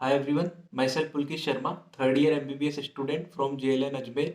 Hi everyone, myself Pulkit Sharma, third year MBBS student from JLN Ajmer.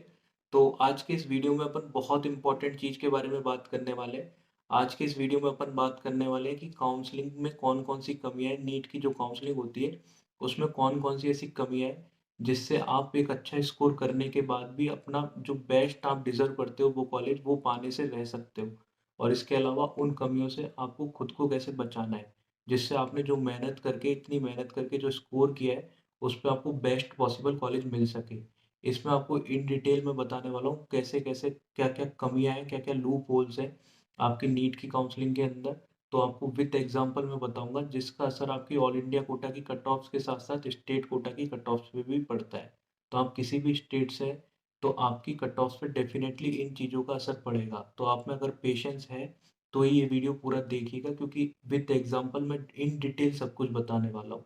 तो आज के इस वीडियो में अपन बहुत इंपॉर्टेंट चीज़ के बारे में बात करने वाले हैं। आज के इस वीडियो में अपन बात करने वाले हैं कि काउंसलिंग में कौन कौन सी कमियां हैं, नीट की जो काउंसलिंग होती है उसमें कौन कौन सी ऐसी कमियां हैं जिससे आप एक अच्छा स्कोर करने के बाद भी अपना जो बेस्ट आप डिजर्व करते हो वो कॉलेज वो पाने से रह सकते हो। और इसके अलावा उन कमियों से आपको खुद को कैसे बचाना है, जिससे आपने जो मेहनत करके इतनी मेहनत करके जो स्कोर किया है, उस पे आपको बेस्ट पॉसिबल कॉलेज मिल सके। इसमें आपको इन डिटेल में बताने वाला हूँ कैसे-कैसे, क्या-क्या कमियाँ हैं, क्या-क्या लूप होल्स हैं आपकी नीट की काउंसलिंग के अंदर। तो आपको विद एग्ज़ाम्पल मैं बताऊँगा जिसका असर आपकी ऑल इंडिया कोटा की कट ऑफ्स के साथ-साथ स्टेट कोटा की कट ऑफ्स पे भी पड़ता है। तो आप किसी भी स्टेट से हैं, तो आपकी कट ऑफ्स पे डेफ़िनेटली इन चीज़ों का असर पड़ेगा। तो आप में अगर पेशेंस है तो ही ये वीडियो पूरा देखिएगा, क्योंकि विद एग्जांपल मैं इन डिटेल सब कुछ बताने वाला हूँ।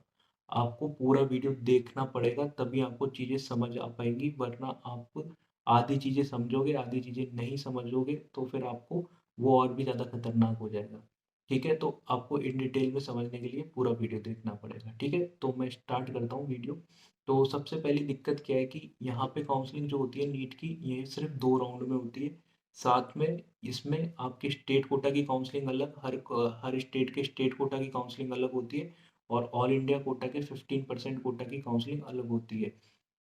आपको पूरा वीडियो देखना पड़ेगा तभी आपको चीज़ें समझ आ पाएँगी, वरना आप आधी चीज़ें समझोगे, आधी चीज़ें नहीं समझोगे तो फिर आपको वो और भी ज़्यादा खतरनाक हो जाएगा। ठीक है? तो आपको इन डिटेल में समझने के लिए पूरा वीडियो देखना पड़ेगा। ठीक है? तो मैं स्टार्ट करता हूँ वीडियो। तो सबसे पहली दिक्कत क्या है कि यहाँ पे काउंसलिंग जो होती है नीट की, ये सिर्फ़ 2 राउंड में होती है। साथ में इसमें आपकी स्टेट कोटा की काउंसलिंग अलग, हर स्टेट के स्टेट कोटा की काउंसलिंग अलग होती है और ऑल इंडिया कोटा के 15% कोटा की काउंसलिंग अलग होती है।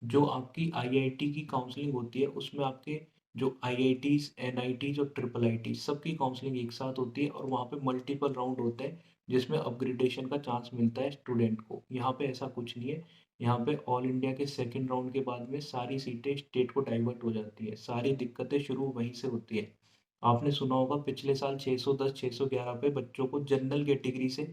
जो आपकी आईआईटी की काउंसलिंग होती है उसमें आपके जो आईआईटीज़, एनआईटीज़ और ट्रिपल आईटी सबकी काउंसलिंग एक साथ होती है और वहाँ पे मल्टीपल राउंड होते हैं जिसमें अपग्रेडेशन का चांस मिलता है स्टूडेंट को। यहाँ पे ऐसा कुछ नहीं है। यहाँ पे ऑल इंडिया के सेकंड राउंड के बाद में सारी सीटें स्टेट को डाइवर्ट हो जाती है। सारी दिक्कतें शुरू वहीं से होती है। आपने सुना होगा पिछले साल 610, 611 पे बच्चों को जनरल कैटेगरी से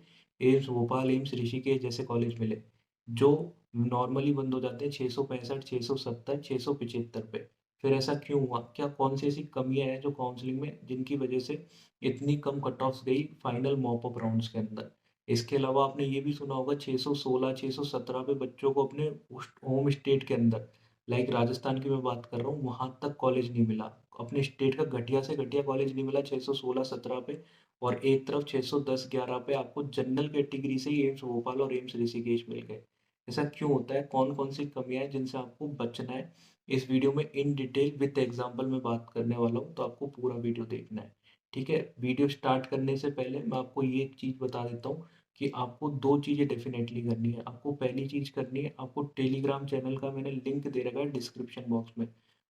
एम्स भोपाल, एम्स ऋषिकेश जैसे कॉलेज मिले, जो नॉर्मली बंद हो जाते हैं 665, 670, 675 पे। फिर ऐसा क्यों हुआ? क्या कौन सी ऐसी कमियाँ हैं जो काउंसलिंग में जिनकी वजह से इतनी कम कट ऑफ्स गई फाइनल मॉप अप राउंड्स के अंदर? इसके अलावा आपने ये भी सुना होगा 616, 617 पे बच्चों को अपने उस होम स्टेट के अंदर, लाइक राजस्थान की मैं बात कर रहा हूँ, वहाँ तक कॉलेज नहीं मिला। अपने स्टेट का घटिया से घटिया कॉलेज नहीं मिला 616-17 पे, और एक तरफ 610-11 पे आपको जनरल कैटेगरी से ही एम्स भोपाल और एम्स ऋषिकेश मिल गए। ऐसा क्यों होता है? कौन-कौन सी कमियाँ हैं जिनसे आपको बचना है? इस वीडियो में इन डिटेल विद एग्ज़ाम्पल मैं बात करने वाला हूँ, तो आपको पूरा वीडियो देखना है। ठीक है? वीडियो स्टार्ट करने से पहले मैं आपको ये एक चीज़ बता देता हूँ कि आपको 2 चीज़ें डेफ़िनेटली करनी है। आपको पहली चीज़ करनी है, आपको टेलीग्राम चैनल का मैंने लिंक दे रखा है डिस्क्रिप्शन बॉक्स में।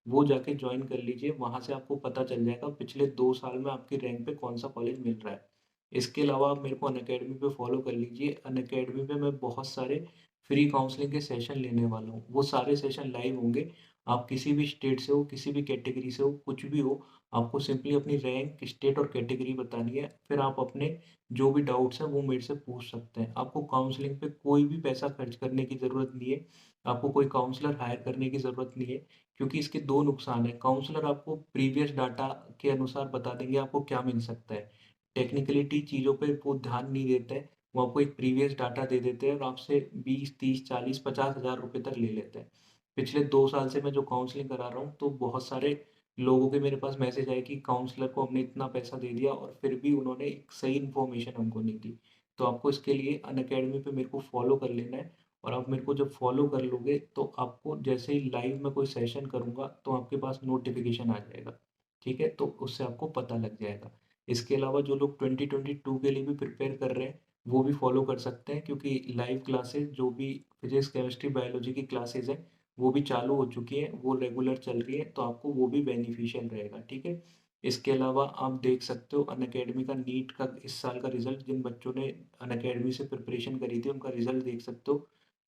वो जाके जॉइन कर लीजिए, वहाँ से आपको पता चल जाएगा पिछले 2 साल में आपकी रैंक पे कौन-सा कॉलेज मिल रहा है। इसके अलावा आप मेरे को अनअकैडमी पे फॉलो कर लीजिए। अनअकैडमी पे मैं बहुत सारे फ्री काउंसलिंग के सेशन लेने वाला हूँ। वो सारे सेशन लाइव होंगे। आप किसी भी स्टेट से हो, किसी भी कैटेगरी से हो, कुछ भी हो, आपको सिंपली अपनी रैंक, स्टेट और कैटेगरी बतानी है। फिर आप अपने जो भी डाउट्स हैं वो मेरे से पूछ सकते हैं। आपको काउंसलिंग पे कोई भी पैसा खर्च करने की ज़रूरत नहीं है। आपको कोई काउंसलर हायर करने की ज़रूरत नहीं है, क्योंकि इसके 2 नुकसान हैं। काउंसलर आपको प्रीवियस डाटा के अनुसार बता देंगे आपको क्या मिल सकता है। टेक्निकलिटी चीज़ों पे वो ध्यान नहीं देते हैं। वो आपको एक प्रीवियस डाटा दे देते हैं और आपसे 20, 30, 40, 50 हज़ार रुपए तक ले लेते हैं। पिछले 2 साल से मैं जो काउंसलिंग करा रहा हूँ, तो बहुत सारे लोगों के मेरे पास मैसेज आए कि काउंसलर को हमने इतना पैसा दे दिया और फिर भी उन्होंने एक सही इन्फॉर्मेशन हमको नहीं दी। तो आपको इसके लिए अनअकैडमी पे मेरे को फॉलो कर लेना है, और आप मेरे को जब फॉलो कर लोगे तो आपको जैसे ही लाइव में कोई सेशन करूँगा तो आपके पास नोटिफ़िकेशन आ जाएगा। ठीक है? तो उससे आपको पता लग जाएगा। इसके अलावा जो लोग 2022 के लिए भी प्रिपेयर कर रहे हैं, वो भी फॉलो कर सकते हैं, क्योंकि लाइव क्लासेस जो भी फिज़िक्स, केमिस्ट्री, बायोलॉजी की क्लासेस हैं, वो भी चालू हो चुकी हैं, वो रेगुलर चल रही है, तो आपको वो भी बेनिफिशियल रहेगा। ठीक है? इसके अलावा आप देख सकते हो अनअकैडमी का नीट का इस साल का रिज़ल्ट, जिन बच्चों ने अनअकैडमी से प्रिपरेशन करी थी, उनका रिज़ल्ट देख सकते हो,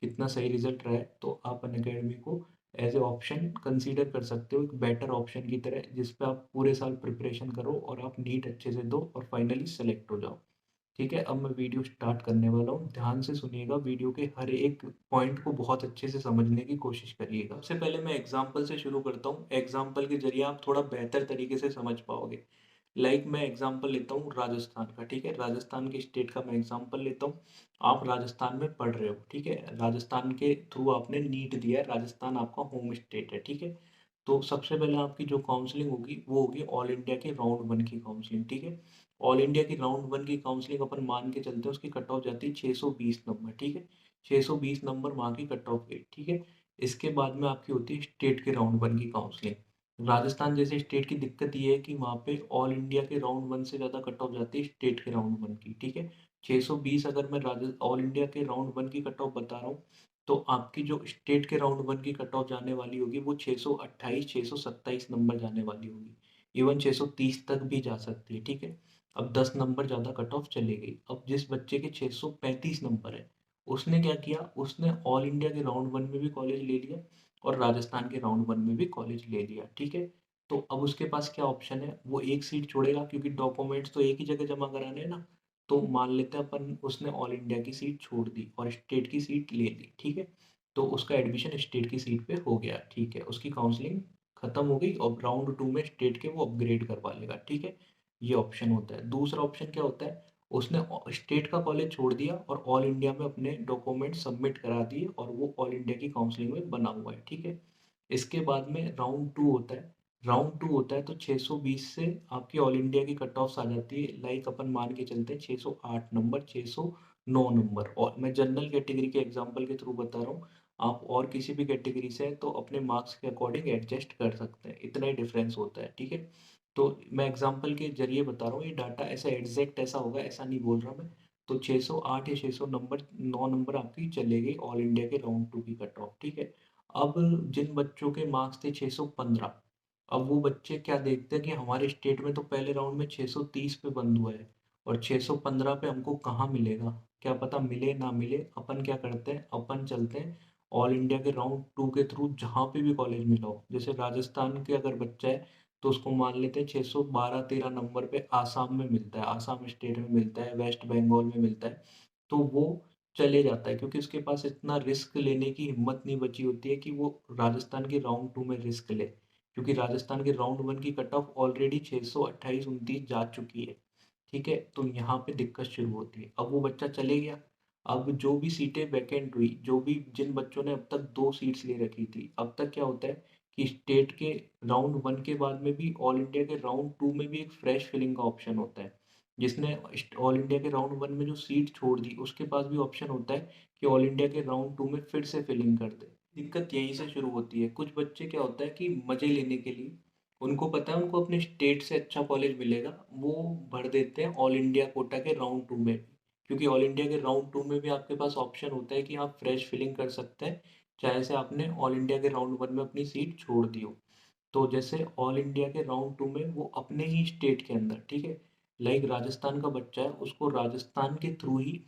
कितना सही रिज़ल्ट रहा है। तो आप अनअकैडमी को एज़ अ ऑप्शन कंसीडर कर सकते हो, एक बेटर ऑप्शन की तरह, जिस पे आप पूरे साल प्रिपरेशन करो और आप नीट अच्छे से दो और फाइनली सेलेक्ट हो जाओ। ठीक है? अब मैं वीडियो स्टार्ट करने वाला हूँ। ध्यान से सुनिएगा, वीडियो के हर एक पॉइंट को बहुत अच्छे से समझने की कोशिश करिएगा। सबसे पहले मैं एग्ज़ाम्पल से शुरू करता हूँ। एग्ज़ाम्पल के ज़रिए आप थोड़ा बेहतर तरीके से समझ पाओगे। लाइक मैं एग्ज़ाम्पल लेता हूँ राजस्थान का, ठीक है? राजस्थान के स्टेट का मैं एग्ज़ाम्पल लेता हूँ। आप राजस्थान में पढ़ रहे हो, ठीक है? राजस्थान के थ्रू आपने नीट दिया है, राजस्थान आपका होम स्टेट है, ठीक है? तो सबसे पहले आपकी जो काउंसलिंग होगी, वो होगी ऑल इंडिया के राउंड 1 की काउंसलिंग, ठीक है? ऑल इंडिया की राउंड 1 की काउंसलिंग अपन मान के चलते हैं, उसकी कट ऑफ जाती है 620 नंबर, ठीक है? 620 नंबर वहाँ की कट ऑफ गई, ठीक है। इसके बाद में आपकी होती है स्टेट के राउंड 1 की काउंसलिंग। राजस्थान जैसे स्टेट की दिक्कत ये है कि वहाँ पे ऑल इंडिया के राउंड 1 से ज़्यादा कट ऑफ जाती है स्टेट के राउंड 1 की, ठीक है। 620 अगर मैं ऑल इंडिया के राउंड 1 की कट ऑफ बता रहा हूँ, तो आपकी जो स्टेट के राउंड 1 की कट ऑफ जाने वाली होगी वो 628 627 नंबर जाने वाली होगी। इवन 630 तक भी जा सकती है, ठीक है। अब 10 नंबर ज़्यादा कट ऑफ चली गई। अब जिस बच्चे के 635 नंबर है, उसने क्या किया, उसने ऑल इंडिया के राउंड 1 में भी कॉलेज ले लिया और राजस्थान के राउंड 1 में भी कॉलेज ले लिया, ठीक है। तो अब उसके पास क्या ऑप्शन है, वो एक सीट छोड़ेगा क्योंकि डॉक्यूमेंट्स तो एक ही जगह जमा कराने हैं ना। तो मान लेते हैं अपन, उसने ऑल इंडिया की सीट छोड़ दी और स्टेट की सीट ले ली, ठीक है। तो उसका एडमिशन स्टेट की सीट पे हो गया, ठीक है। उसकी काउंसलिंग खत्म हो गई और राउंड 2 में स्टेट के वो अपग्रेड करवा लेगा, ठीक है। ये ऑप्शन होता है। दूसरा ऑप्शन क्या होता है, उसने स्टेट का कॉलेज छोड़ दिया और ऑल इंडिया में अपने डॉक्यूमेंट सबमिट करा दिए और वो ऑल इंडिया की काउंसलिंग में बना हुआ है, ठीक है। इसके बाद में राउंड 2 होता है। राउंड 2 होता है तो 620 से आपकी ऑल इंडिया की कट ऑफ्स आ जाती है। लाइक अपन मान के चलते हैं 608 नंबर, 609 नंबर, और मैं जनरल कैटेगरी के एग्जांपल के थ्रू बता रहा हूँ। आप और किसी भी कैटेगरी से हैं तो अपने मार्क्स के अकॉर्डिंग एडजस्ट कर सकते हैं, इतना ही डिफरेंस होता है, ठीक है। तो मैं एग्जांपल के जरिए बता रहा हूँ, ये डाटा ऐसा एग्जैक्ट ऐसा होगा ऐसा नहीं बोल रहा मैं। तो 608 या 600 नंबर, 9 नंबर आपकी चले गई ऑल इंडिया के राउंड 2 की कट ऑफ, ठीक है। अब जिन बच्चों के मार्क्स थे 615, अब वो बच्चे क्या देखते हैं कि हमारे स्टेट में तो पहले राउंड में 630 पे बंद हुआ है और 615 पे हमको कहाँ मिलेगा, क्या पता मिले ना मिले। अपन क्या करते हैं, अपन चलते हैं ऑल इंडिया के राउंड 2 के थ्रू जहाँ पे भी कॉलेज मिला हो। जैसे राजस्थान के अगर बच्चा है तो उसको मान लेते हैं 612-13 नंबर पे आसाम में मिलता है, आसाम स्टेट में मिलता है, वेस्ट बंगाल में मिलता है। तो वो चले जाता है क्योंकि उसके पास इतना रिस्क लेने की हिम्मत नहीं बची होती है कि वो राजस्थान के राउंड 2 में रिस्क ले, क्योंकि राजस्थान के राउंड 1 की कट ऑफ ऑलरेडी 628-29 जा चुकी है, ठीक है। तो यहाँ पे दिक्कत शुरू होती है। अब वो बच्चा चले गया। अब जो भी सीटें वैकेंट हुई, जो भी जिन बच्चों ने अब तक 2 सीट्स ले रखी थी, अब तक क्या होता है कि स्टेट के राउंड 1 के बाद में भी ऑल इंडिया के राउंड 2 में भी एक फ्रेश फिलिंग का ऑप्शन होता है। जिसने ऑल इंडिया के राउंड 1 में जो सीट छोड़ दी, उसके पास भी ऑप्शन होता है कि ऑल इंडिया के राउंड 2 में फिर से फिलिंग कर दे। दिक्कत यहीं से शुरू होती है। कुछ बच्चे क्या होता है कि मज़े लेने के लिए, उनको पता है उनको अपने स्टेट से अच्छा कॉलेज मिलेगा, वो भर देते हैं ऑल इंडिया कोटा के राउंड 2 में भी। क्योंकि ऑल इंडिया के राउंड 2 में भी आपके पास ऑप्शन होता है कि आप फ्रेश फिलिंग कर सकते हैं, चाहे से आपने ऑल इंडिया के राउंड 1 में अपनी सीट छोड़ दी हो। तो जैसे ऑल इंडिया के राउंड 2 में वो अपने ही स्टेट के अंदर, ठीक है। लाइक राजस्थान का बच्चा है, उसको राजस्थान के थ्रू ही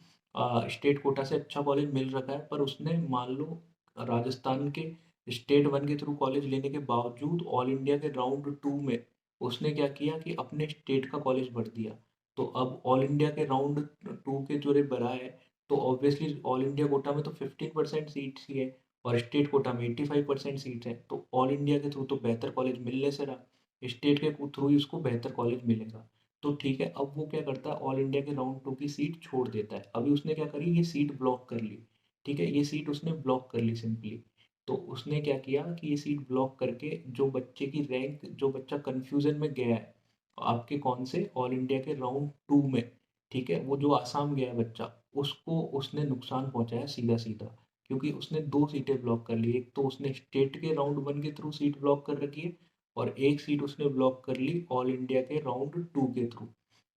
स्टेट कोटा से अच्छा कॉलेज मिल रखा है, पर उसने मान लो राजस्थान के स्टेट 1 के थ्रू कॉलेज लेने के बावजूद ऑल इंडिया के राउंड 2 में उसने क्या किया कि अपने स्टेट का कॉलेज भर दिया। तो अब ऑल इंडिया के राउंड 2 के जो भरा है, तो ऑब्वियसली ऑल इंडिया कोटा में तो 15% सीट्स ही है और स्टेट कोटा में 85% सीट है। तो ऑल इंडिया के थ्रू तो बेहतर कॉलेज मिलने से रहा, स्टेट के थ्रू ही उसको बेहतर कॉलेज मिलेगा। तो ठीक है, अब वो क्या करता है, ऑल इंडिया के राउंड 2 की सीट छोड़ देता है। अभी उसने क्या करी, ये सीट ब्लॉक कर ली, ठीक है। ये सीट उसने ब्लॉक कर ली सिंपली। तो उसने क्या किया कि ये सीट ब्लॉक करके जो बच्चे की रैंक, जो बच्चा कंफ्यूजन में गया है आपके कौन से ऑल इंडिया के राउंड 2 में, ठीक है, वो जो आसाम गया है बच्चा, उसको उसने नुकसान पहुंचाया सीधा सीधा। क्योंकि उसने 2 सीटें ब्लॉक कर ली। एक तो उसने स्टेट के राउंड 1 के थ्रू सीट ब्लॉक कर रखी है और एक सीट उसने ब्लॉक कर ली ऑल इंडिया के राउंड 2 के थ्रू,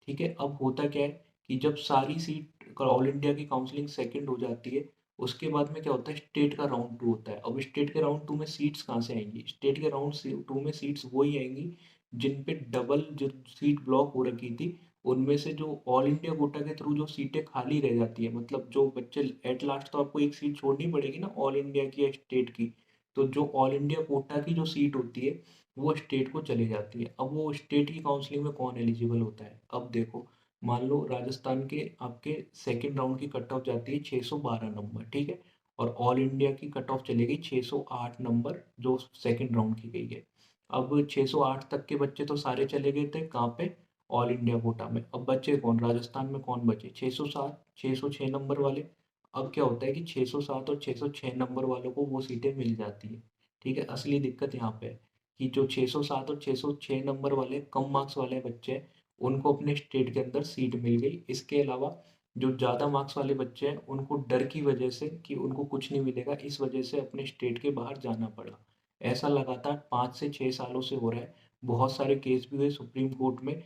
ठीक है। अब होता क्या है कि जब सारी सीट ऑल इंडिया की काउंसलिंग सेकंड हो जाती है, उसके बाद में क्या होता है, स्टेट का राउंड 2 होता है। अब स्टेट के राउंड 2 में सीट्स कहाँ से आएंगी, स्टेट के राउंड 2 में सीट्स वही आएंगी जिन पे डबल जो सीट ब्लॉक हो रखी थी, उनमें से जो ऑल इंडिया कोटा के थ्रू जो सीटें खाली रह जाती है, मतलब जो बच्चे एट लास्ट तो आपको एक सीट छोड़नी पड़ेगी ना ऑल इंडिया की या स्टेट की। तो जो ऑल इंडिया कोटा की जो सीट होती है वो स्टेट को चली जाती है। अब वो स्टेट की काउंसलिंग में कौन एलिजिबल होता है, अब देखो, मान लो राजस्थान के आपके सेकेंड राउंड की कट ऑफ जाती है 612 नंबर, ठीक है। और ऑल इंडिया की कट ऑफ चलेगी 608 नंबर जो सेकेंड राउंड की गई है। अब 608 तक के बच्चे तो सारे चले गए थे कहाँ पे, ऑल इंडिया कोटा में। अब बचे कौन, राजस्थान में कौन बचे, 607 606 नंबर वाले। अब क्या होता है कि 607 और 606 नंबर वालों को वो सीटें मिल जाती है, ठीक है। असली दिक्कत यहाँ पे है कि जो 607 और 606 नंबर वाले कम मार्क्स वाले बच्चे हैं, उनको अपने स्टेट के अंदर सीट मिल गई। इसके अलावा जो ज़्यादा मार्क्स वाले बच्चे हैं उनको डर की वजह से कि उनको कुछ नहीं मिलेगा, इस वजह से अपने स्टेट के बाहर जाना पड़ा। ऐसा लगातार 5 से 6 सालों से हो रहा है। बहुत सारे केस भी हुए सुप्रीम कोर्ट में,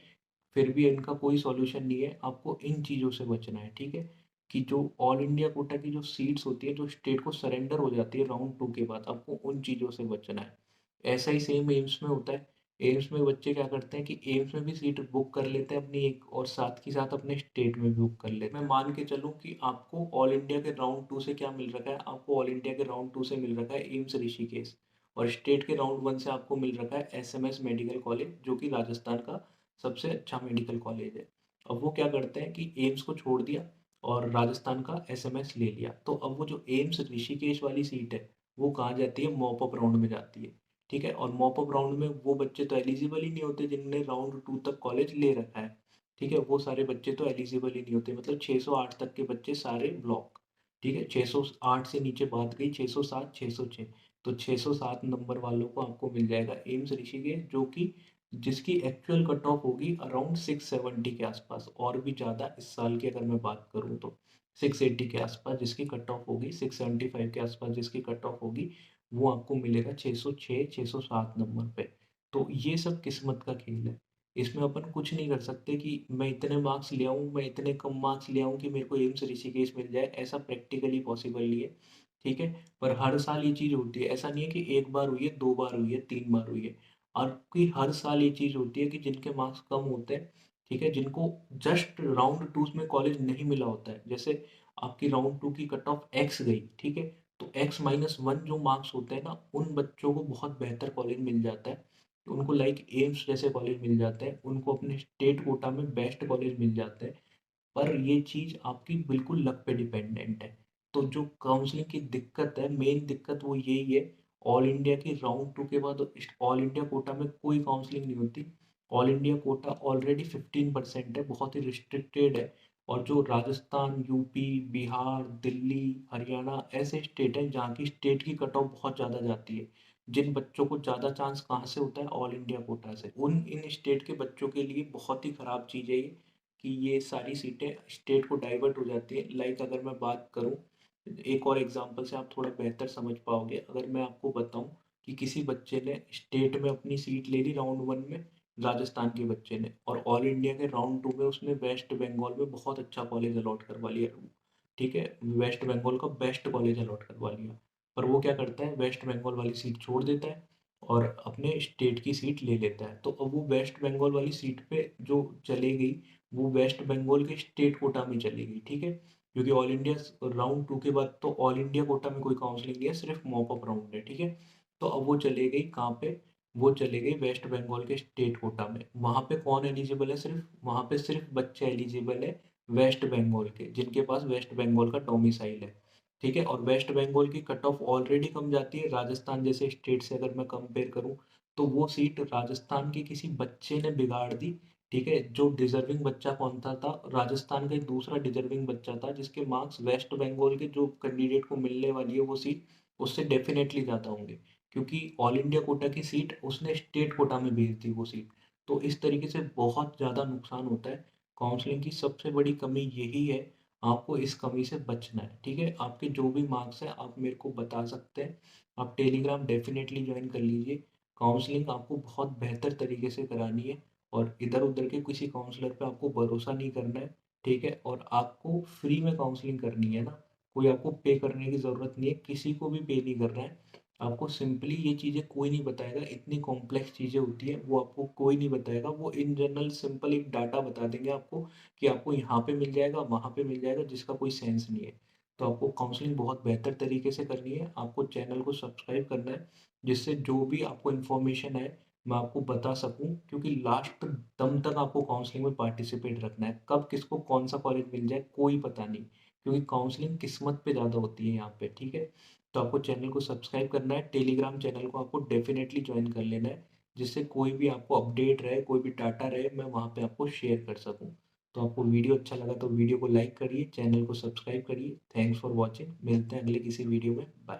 फिर भी इनका कोई सॉल्यूशन नहीं है। आपको इन चीज़ों से बचना है, ठीक है? कि जो ऑल इंडिया कोटा की जो सीट्स होती है, जो स्टेट को सरेंडर हो जाती है राउंड 2 के बाद, आपको उन चीज़ों से बचना है। ऐसा ही सेम एम्स में होता है। एम्स में बच्चे क्या करते हैं कि एम्स में भी सीट बुक कर लेते हैं अपनी एक, और साथ के साथ अपने स्टेट में भी बुक कर लेते हैं। मैं मान के चलूँ कि आपको ऑल इंडिया के राउंड 2 से क्या मिल रखा है, आपको ऑल इंडिया के राउंड 2 से मिल रखा है एम्स ऋषिकेश, और स्टेट के राउंड 1 से आपको मिल रखा है एसएमएस मेडिकल कॉलेज, जो कि राजस्थान का सबसे अच्छा मेडिकल कॉलेज है। अब वो क्या करते हैं कि एम्स को छोड़ दिया और राजस्थान का एसएमएस ले लिया। तो अब वो जो एम्स ऋषिकेश वाली सीट है, वो कहाँ जाती है? मॉप अप राउंड में जाती है। ठीक है? और मॉप अप राउंड में वो बच्चे तो एलिजिबल ही नहीं होते जिनने राउंड 2 तक कॉलेज ले रखा है। ठीक है? वो सारे बच्चे तो एलिजिबल ही नहीं होते, मतलब 608 तक के बच्चे सारे ब्लॉक। ठीक है? 608 से नीचे बात गई 607, 606, तो 607 नंबर वालों को आपको मिल जाएगा एम्स ऋषिकेश, जो कि जिसकी एक्चुअल कट ऑफ होगी अराउंड 670 के आसपास, और भी ज़्यादा इस साल की अगर मैं बात करूँ तो 680 के आसपास जिसकी कट ऑफ होगी, 675 के आसपास जिसकी कट ऑफ होगी, वो आपको मिलेगा 606, 607 नंबर पे। तो ये सब किस्मत का खेल है। इसमें अपन कुछ नहीं कर सकते कि मैं इतने मार्क्स ले आऊँ, मैं इतने कम मार्क्स ले आऊँ कि मेरे को एम्स ऋषिकेश मिल जाए, ऐसा प्रैक्टिकली पॉसिबल नहीं है। ठीक है? पर हर साल ये चीज़ होती है, ऐसा नहीं है कि 1 बार हुई है, 2 बार हुई है, 3 बार हुई है। आपकी हर साल ये चीज़ होती है कि जिनके मार्क्स कम होते हैं, ठीक है, जिनको जस्ट राउंड 2 में कॉलेज नहीं मिला होता है, जैसे आपकी राउंड 2 की कट ऑफ एक्स गई, ठीक है, तो एक्स माइनस वन जो मार्क्स होते हैं ना, उन बच्चों को बहुत बेहतर कॉलेज मिल जाता है। तो उनको लाइक एम्स जैसे कॉलेज मिल जाते हैं, उनको अपने स्टेट कोटा में बेस्ट कॉलेज मिल जाते हैं। पर ये चीज़ आपकी बिल्कुल लक पे डिपेंडेंट है। तो जो काउंसलिंग की दिक्कत है, मेन दिक्कत वो यही है। ऑल इंडिया की राउंड 2 के बाद ऑल इंडिया कोटा में कोई काउंसलिंग नहीं होती। ऑल इंडिया कोटा ऑलरेडी 15% है, बहुत ही रिस्ट्रिक्टेड है। और जो राजस्थान, यूपी, बिहार, दिल्ली, हरियाणा ऐसे स्टेट हैं जहाँ की स्टेट की कट ऑफ बहुत ज़्यादा जाती है। जिन बच्चों को ज़्यादा चांस कहाँ से होता है? ऑल इंडिया कोटा से। उन इन स्टेट के बच्चों के लिए बहुत ही ख़राब चीज़ है ये, कि ये सारी सीटें स्टेट को डाइवर्ट हो जाती है। लाइक अगर मैं बात करूं, एक और एग्जांपल से आप थोड़ा बेहतर समझ पाओगे। अगर मैं आपको बताऊं कि किसी बच्चे ने स्टेट में अपनी सीट ले ली राउंड 1 में, राजस्थान के बच्चे ने, और ऑल इंडिया के राउंड 2 में उसने वेस्ट बंगाल में बहुत अच्छा कॉलेज अलॉट करवा लिया, ठीक है, वेस्ट बंगाल का बेस्ट कॉलेज अलॉट करवा लिया, पर वो क्या करता है, वेस्ट बंगाल वाली सीट छोड़ देता है और अपने स्टेट की सीट ले लेता है। तो अब वो वेस्ट बंगाल वाली सीट पे जो चली गई, वो वेस्ट बंगाल के स्टेट कोटा में चली गई, ठीक है, क्योंकि ऑल इंडिया राउंड 2 के बाद तो ऑल इंडिया कोटा में कोई काउंसलिंग नहीं है, सिर्फ मॉप अप राउंड है, ठीक है। तो अब वो चले गई कहाँ पे? वो चले गई वेस्ट बंगाल के स्टेट कोटा में। वहाँ पे कौन एलिजिबल है? सिर्फ वहाँ पे सिर्फ बच्चे एलिजिबल है वेस्ट बंगाल के, जिनके पास वेस्ट बंगाल का डोमिसाइल है, ठीक है। और वेस्ट बंगाल की कट ऑफ ऑलरेडी कम जाती है राजस्थान जैसे स्टेट से, अगर मैं कंपेयर करूँ, तो वो सीट राजस्थान के किसी बच्चे ने बिगाड़ दी, ठीक है। जो डिजर्विंग बच्चा कौन था? राजस्थान का एक दूसरा डिजर्विंग बच्चा था जिसके मार्क्स वेस्ट बंगाल के जो कैंडिडेट को मिलने वाली है वो सीट उससे डेफिनेटली ज़्यादा होंगे, क्योंकि ऑल इंडिया कोटा की सीट उसने स्टेट कोटा में भेज दी वो सीट। तो इस तरीके से बहुत ज़्यादा नुकसान होता है। काउंसलिंग की सबसे बड़ी कमी यही है, आपको इस कमी से बचना है, ठीक है। आपके जो भी मार्क्स हैं आप मेरे को बता सकते हैं। आप टेलीग्राम डेफिनेटली ज्वाइन कर लीजिए। काउंसलिंग आपको बहुत बेहतर तरीके से करानी है, और इधर-उधर के किसी काउंसलर पे आपको भरोसा नहीं करना है, ठीक है? और आपको फ्री में काउंसलिंग करनी है ना, कोई आपको पे करने की ज़रूरत नहीं है, किसी को भी पे नहीं करना है। आपको सिंपली ये चीज़ें कोई नहीं बताएगा, इतनी कॉम्प्लेक्स चीज़ें होती हैं, वो आपको कोई नहीं बताएगा। वो इन जनरल सिंपल एक डाटा बता देंगे आपको कि आपको यहाँ पे मिल जाएगा, वहाँ पे मिल जाएगा, जिसका कोई सेंस नहीं है। तो आपको काउंसलिंग बहुत बेहतर तरीके से करनी है, आपको चैनल को सब्सक्राइब करना है, जिससे जो भी आपको इन्फॉर्मेशन है मैं आपको बता सकूँ, क्योंकि लास्ट दम तक आपको काउंसलिंग में पार्टिसिपेट रखना है। कब किसको कौन सा कॉलेज मिल जाए कोई पता नहीं, क्योंकि काउंसलिंग किस्मत पे ज़्यादा होती है यहाँ पे, ठीक है। तो आपको चैनल को सब्सक्राइब करना है, टेलीग्राम चैनल को आपको डेफिनेटली ज्वाइन कर लेना है, जिससे कोई भी आपको अपडेट रहे, कोई भी डाटा रहे, मैं वहाँ पे आपको शेयर कर सकूँ। तो आपको वीडियो अच्छा लगा तो वीडियो को लाइक करिए, चैनल को सब्सक्राइब करिए। थैंक्स फॉर वॉचिंग, मिलते हैं अगले किसी वीडियो में। बाय।